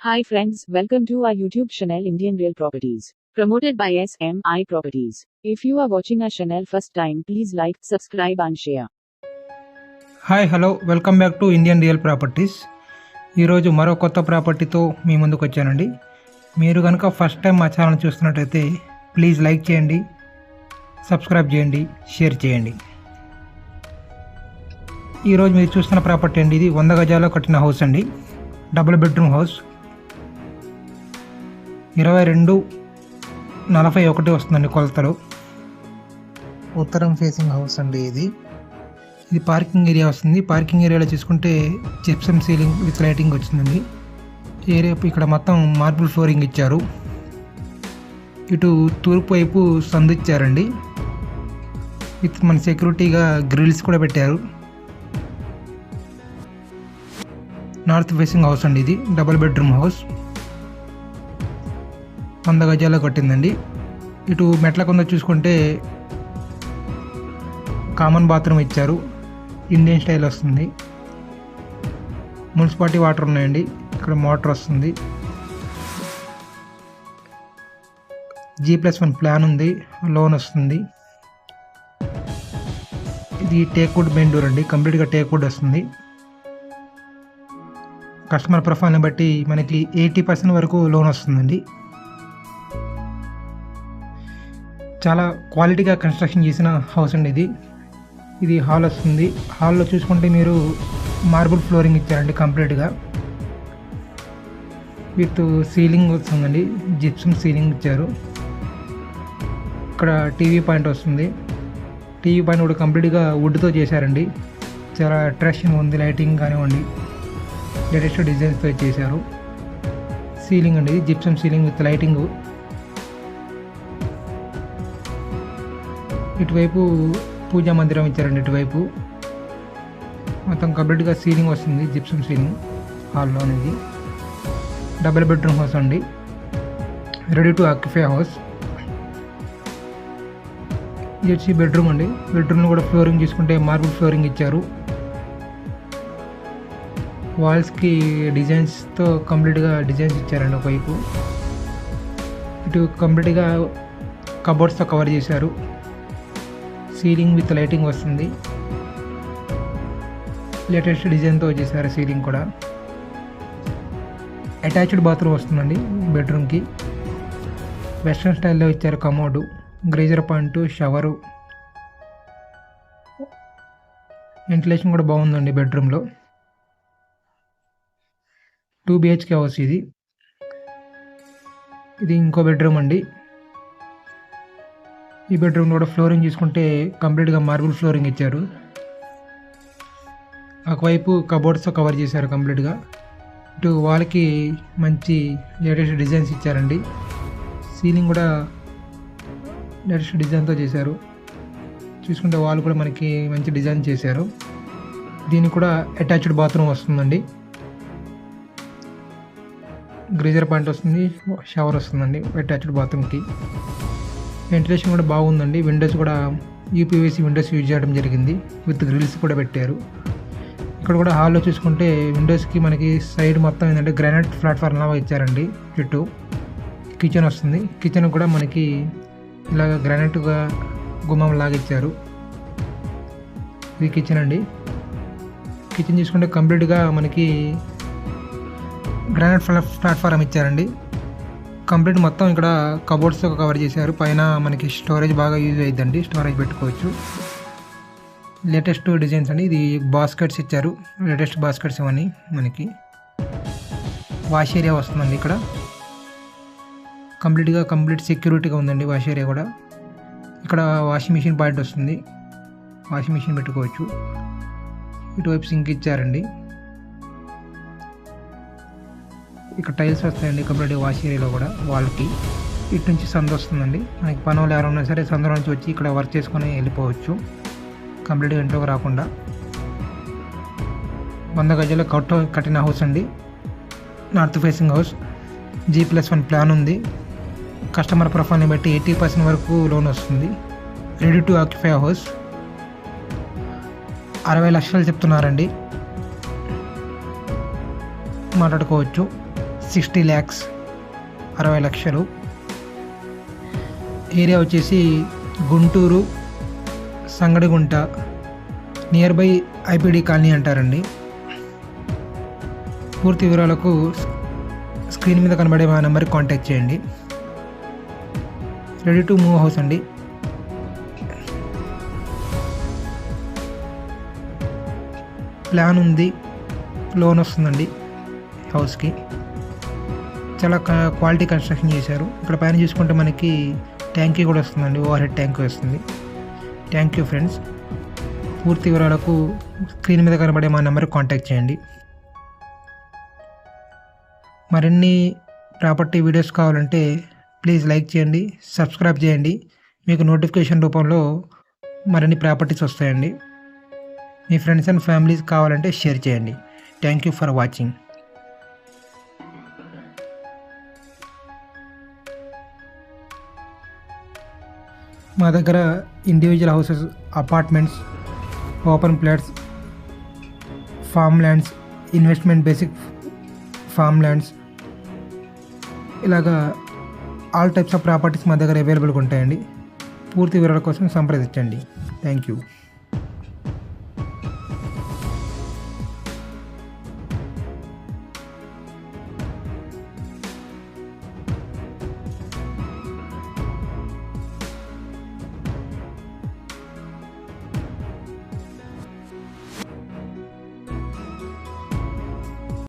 Hi friends, welcome to our YouTube channel Indian Real Properties, promoted by SMI Properties. If you are watching our channel first time, please like, subscribe and share. Hi hello welcome back to Indian real properties. ఈరోజు మరో కొత్త ప్రాపర్టీతో మీ ముందుకు వచ్చానండి. మీరు కనుక first time మా channel చూస్తున్నట్టయితే please like చేయండి, సబ్స్క్రైబ్ చేయండి, షేర్ చేయండి. ఈరోజు మీరు చూస్తున్న ప్రాపర్టీ అండి, ఇది 100 గజాల్లో కట్టిన హౌస్ అండి. Double bedroom house. 2241 వస్తుందండి కొలతలు. ఉత్తరం ఫేసింగ్ హౌస్ అండి ఇది పార్కింగ్ ఏరియా వస్తుంది. పార్కింగ్ ఏరియాలో చూసుకుంటే జిప్సమ్ సీలింగ్ విత్ లైటింగ్ వచ్చిందండి. ఏరియా ఇక్కడ మొత్తం మార్బుల్ ఫ్లోరింగ్ ఇచ్చారు. ఇటు తూర్పు వైపు సందు ఇచ్చారండి. విత్ మన సెక్యూరిటీగా గ్రిల్స్ కూడా పెట్టారు. నార్త్ ఫేసింగ్ హౌస్ అండి ఇది. డబుల్ బెడ్రూమ్ హౌస్ 100 గజాల్లో కట్టిందండి. ఇటు మెట్ల కింద చూసుకుంటే కామన్ బాత్రూమ్ ఇచ్చారు. ఇండియన్ స్టైల్ వస్తుంది. మున్సిపాలిటీ వాటర్ ఉన్నాయండి. ఇక్కడ మోటార్ వస్తుంది. G+1 ప్లాన్ ఉంది. లోన్ వస్తుంది. ఇది టేక్వుడ్ మెయిన్ డోర్ అండి. కంప్లీట్గా టేక్వుడ్ వస్తుంది. కస్టమర్ ప్రొఫైల్ని బట్టి మనకి 80% వరకు లోన్ వస్తుందండి. చాలా క్వాలిటీగా కన్స్ట్రక్షన్ చేసిన హౌస్ అండి ఇది హాల్ వస్తుంది. హాల్లో చూసుకుంటే మీరు మార్బుల్ ఫ్లోరింగ్ ఇచ్చారండి కంప్లీట్గా. విత్ సీలింగ్ వస్తుందండి. జిప్సమ్ సీలింగ్ ఇచ్చారు. ఇక్కడ టీవీ పాయింట్ వస్తుంది. టీవీ పాయింట్ కూడా కంప్లీట్గా వుడ్తో చేశారండి. చాలా అట్రాక్షన్ ఉంది. లైటింగ్ కానివ్వండి, లేటెస్ట్ డిజైన్స్తో చేశారు. సీలింగ్ అండి జిప్సమ్ సీలింగ్ విత్ లైటింగ్. ఇటువైపు పూజా మందిరం ఇచ్చారండి. ఇటువైపు మొత్తం కంప్లీట్గా సీలింగ్ వస్తుంది. జిప్సమ్ సీలింగ్ హాల్లో అనేది. డబుల్ బెడ్రూమ్ హౌస్ అండి. Ready to occupy house. ఇది వచ్చి బెడ్రూమ్ అండి. బెడ్రూమ్లో కూడా ఫ్లోరింగ్ చూసుకుంటే మార్బుల్ ఫ్లోరింగ్ ఇచ్చారు. వాల్స్కి డిజైన్స్తో కంప్లీట్గా డిజైన్స్ ఇచ్చారండి ఒకవైపు. ఇటు కంప్లీట్గా కబోర్డ్స్తో కవర్ చేశారు. సీలింగ్ విత్ లైటింగ్ వస్తుంది. లేటెస్ట్ డిజైన్తో చేశారు సీలింగ్ కూడా. అటాచ్డ్ బాత్రూమ్ వస్తుందండి బెడ్రూమ్కి. వెస్ట్రన్ స్టైల్లో ఇచ్చారు. Commode, గ్రేజర్ point, shower. వెంటిలేషన్ కూడా బాగుందండి బెడ్రూమ్లో. 2 BHK హౌస్ ఇది ఇంకో బెడ్రూమ్ అండి. ఈ బెడ్రూమ్లో కూడా ఫ్లోరింగ్ చూసుకుంటే కంప్లీట్గా మార్బుల్ ఫ్లోరింగ్ ఇచ్చారు. ఒకవైపు కబోర్డ్స్తో కవర్ చేశారు కంప్లీట్గా. ఇటు వాల్కి మంచి లేటెస్ట్ డిజైన్స్ ఇచ్చారండి. సీలింగ్ కూడా లేటెస్ట్ డిజైన్తో చేశారు. చూసుకుంటే వాల్ కూడా మనకి మంచి డిజైన్ చేశారు. దీనికి కూడా అటాచ్డ్ బాత్రూమ్ వస్తుందండి. గ్రీజర్ పాయింట్ వస్తుంది. షవర్ వస్తుందండి అటాచ్డ్ బాత్రూమ్కి. వెంటిలేషన్ కూడా బాగుందండి. విండోస్ కూడా UPVC విండోస్ యూజ్ చేయడం జరిగింది. విత్ గ్రిల్స్ కూడా పెట్టారు. ఇక్కడ కూడా హాల్లో చూసుకుంటే విండోస్కి మనకి సైడ్ మొత్తం ఏంటంటే గ్రానైట్ ప్లాట్ఫామ్ లాగా ఇచ్చారండి. చుట్టూ కిచెన్ వస్తుంది. కిచెన్ కూడా మనకి ఇలాగ గ్రానైట్గా గుమ్మం లాగా ఇచ్చారు. ఇది కిచెన్ అండి. కిచెన్ చూసుకుంటే కంప్లీట్గా మనకి గ్రానైట్ ప్లాట్ఫామ్ ఇచ్చారండి. కంప్లీట్ మొత్తం ఇక్కడ కబోర్డ్స్తో కవర్ చేశారు. పైన మనకి స్టోరేజ్ బాగా యూజ్ అయ్యిద్దండి. స్టోరేజ్ పెట్టుకోవచ్చు. లేటెస్ట్ డిజైన్స్ అండి. ఇది బాస్కెట్స్ ఇచ్చారు. లేటెస్ట్ బాస్కెట్స్ ఇవన్నీ మనకి. వాష్ ఏరియా వస్తుందండి. ఇక్కడ కంప్లీట్ సెక్యూరిటీగా ఉందండి వాష్ ఏరియా కూడా. ఇక్కడ వాషింగ్ మిషన్ పాయింట్ వస్తుంది. వాషింగ్ మిషన్ పెట్టుకోవచ్చు. ఇటువైపు సింక్ ఇచ్చారండి. ఇక్కడ టైల్స్ వస్తాయండి కంప్లీట్ వాష్ ఏరియాలో కూడా. వాళ్ళకి ఇటు నుంచి సందు వస్తుందండి. మనకి పని వాళ్ళు ఎవరైనా సరే సందులో నుంచి వచ్చి ఇక్కడ వర్క్ చేసుకొని వెళ్ళిపోవచ్చు. కంప్లీట్గా ఇంట్లోకి రాకుండా. 100 గజాల్లో కట్టిన హౌస్ అండి. North facing house. G+1 plan ఉంది. కస్టమర్ ప్రొఫైల్ని బట్టి 80% వరకు లోన్ వస్తుంది. Ready to occupy house. 60 లక్షలు చెప్తున్నారండి. మాట్లాడుకోవచ్చు. 60 lakhs 60 లక్షలు. ఏరియా వచ్చేసి Guntur Sangadigunta, near by IPD colony అంటారండి. పూర్తి వివరాలకు స్క్రీన్ మీద కనబడే మా నెంబర్కి కాంటాక్ట్ చేయండి. రెడీ టు మూవ్ హౌస్ అండి. ప్లాన్ ఉంది, లోన్ వస్తుందండి హౌస్కి. చాలా క్వాలిటీ కన్స్ట్రక్షన్ చేశారు. ఇక్కడ పైన చూసుకుంటే మనకి ట్యాంకీ కూడా వస్తుందండి, ఓవర్ హెడ్ ట్యాంక్ వస్తుంది. Thank you friends. పూర్తి వివరాలకు స్క్రీన్ మీద కనబడే మా నెంబర్కి కాంటాక్ట్ చేయండి. మరిన్ని ప్రాపర్టీ వీడియోస్ కావాలంటే ప్లీజ్ లైక్ చేయండి, సబ్స్క్రైబ్ చేయండి. మీకు నోటిఫికేషన్ రూపంలో మరిన్ని ప్రాపర్టీస్ వస్తాయండి. మీ ఫ్రెండ్స్ అండ్ ఫ్యామిలీస్ కావాలంటే షేర్ చేయండి. Thank you for watching. మా దగ్గర individual houses, apartments, open plots, form lands, investment basic form lands, ఇలాగా ఆల్ టైప్స్ ఆఫ్ ప్రాపర్టీస్ మా దగ్గర అవైలబుల్గా ఉంటాయండి. పూర్తి వివరాల కోసం సంప్రదించండి. Thank you.